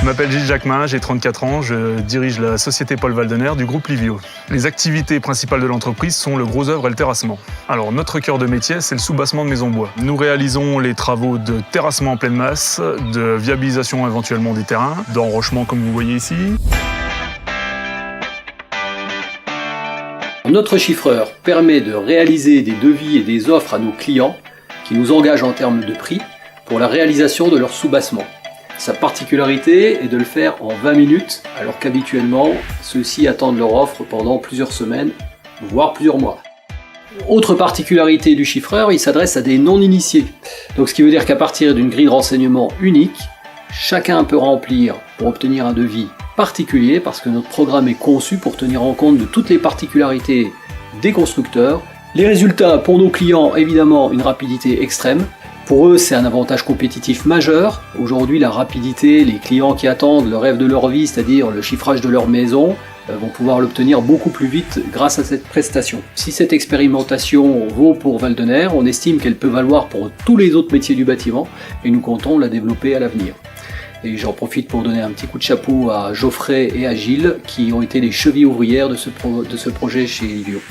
m'appelle Gilles Jacquemin, j'ai 34 ans, je dirige la société Paul Waldener du groupe Livio. Les activités principales de l'entreprise sont le gros œuvre et le terrassement. Alors notre cœur de métier, c'est le soubassement de maisons bois. Nous réalisons les travaux de terrassement en pleine masse, de viabilisation éventuellement des terrains, d'enrochement comme vous voyez ici. Notre chiffreur permet de réaliser des devis et des offres à nos clients qui nous engagent en termes de prix pour la réalisation de leur soubassement. Sa particularité est de le faire en 20 minutes, alors qu'habituellement, ceux-ci attendent leur offre pendant plusieurs semaines, voire plusieurs mois. Autre particularité du chiffreur, il s'adresse à des non-initiés. Donc ce qui veut dire qu'à partir d'une grille de renseignement unique, chacun peut remplir pour obtenir un devis particulier parce que notre programme est conçu pour tenir en compte de toutes les particularités des constructeurs. Les résultats pour nos clients, évidemment, une rapidité extrême. Pour eux, c'est un avantage compétitif majeur. Aujourd'hui, la rapidité, les clients qui attendent le rêve de leur vie, c'est-à-dire le chiffrage de leur maison, vont pouvoir l'obtenir beaucoup plus vite grâce à cette prestation. Si cette expérimentation vaut pour Waldener, on estime qu'elle peut valoir pour tous les autres métiers du bâtiment et nous comptons la développer à l'avenir. Et j'en profite pour donner un petit coup de chapeau à Geoffrey et à Gilles qui ont été les chevilles ouvrières de ce projet chez Livio.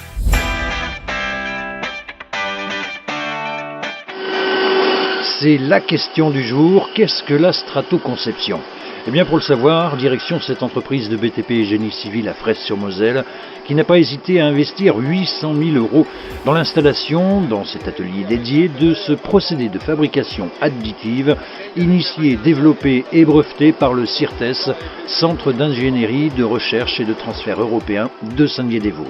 C'est la question du jour, qu'est-ce que la stratoconception ? Eh bien pour le savoir, direction cette entreprise de BTP et génie civil à Fraisse-sur-Moselle qui n'a pas hésité à investir 800 000 € dans l'installation, dans cet atelier dédié, de ce procédé de fabrication additive initié, développé et breveté par le CIRTES, Centre d'ingénierie, de recherche et de transfert européen de Saint-Dié-des-Vosges.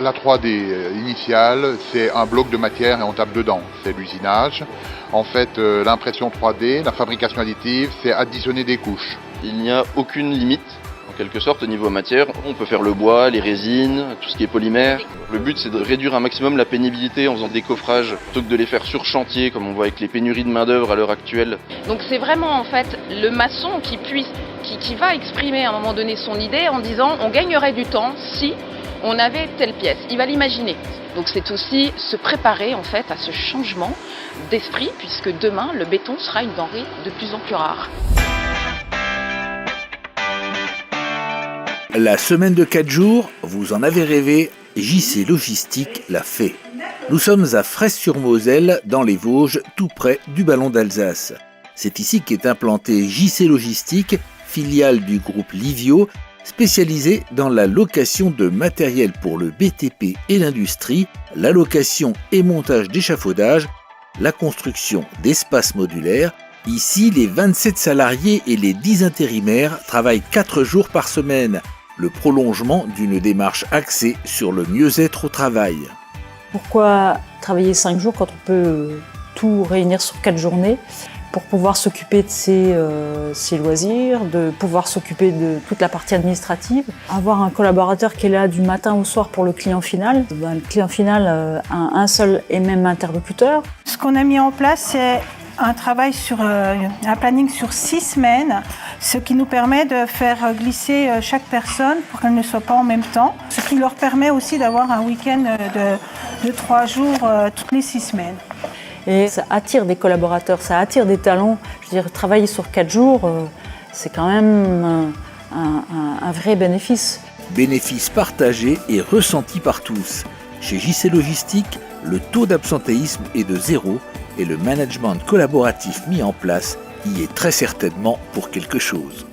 La 3D initiale, c'est un bloc de matière et on tape dedans, c'est l'usinage. En fait, l'impression 3D, la fabrication additive, c'est additionner des couches. Il n'y a aucune limite, en quelque sorte, au niveau matière. On peut faire le bois, les résines, tout ce qui est polymère. Le but, c'est de réduire un maximum la pénibilité en faisant des coffrages, plutôt que de les faire sur chantier, comme on voit avec les pénuries de main-d'œuvre à l'heure actuelle. Donc c'est vraiment en fait le maçon qui va exprimer à un moment donné son idée en disant on gagnerait du temps si on avait telle pièce. Il va l'imaginer. Donc c'est aussi se préparer en fait à ce changement d'esprit puisque demain le béton sera une denrée de plus en plus rare. La semaine de 4 jours, vous en avez rêvé, JC Logistique l'a fait. Nous sommes à Fraisse-sur-Moselle, dans les Vosges, tout près du Ballon d'Alsace. C'est ici qu'est implanté JC Logistique, filiale du groupe Livio, spécialisé dans la location de matériel pour le BTP et l'industrie, la location et montage d'échafaudages, la construction d'espaces modulaires. Ici, les 27 salariés et les 10 intérimaires travaillent 4 jours par semaine, le prolongement d'une démarche axée sur le mieux-être au travail. Pourquoi travailler 5 jours quand on peut tout réunir sur 4 journées ? Pour pouvoir s'occuper de ses loisirs, de pouvoir s'occuper de toute la partie administrative. Avoir un collaborateur qui est là du matin au soir pour le client final. Le client final a un seul et même interlocuteur. Ce qu'on a mis en place, c'est un travail sur un planning sur 6 semaines, ce qui nous permet de faire glisser chaque personne pour qu'elle ne soit pas en même temps, ce qui leur permet aussi d'avoir un week-end de 3 jours toutes les 6 semaines. Et ça attire des collaborateurs, ça attire des talents. Je veux dire, travailler sur 4 jours, c'est quand même un vrai bénéfice. Bénéfice partagé et ressenti par tous. Chez JC Logistique, le taux d'absentéisme est de 0 et le management collaboratif mis en place y est très certainement pour quelque chose.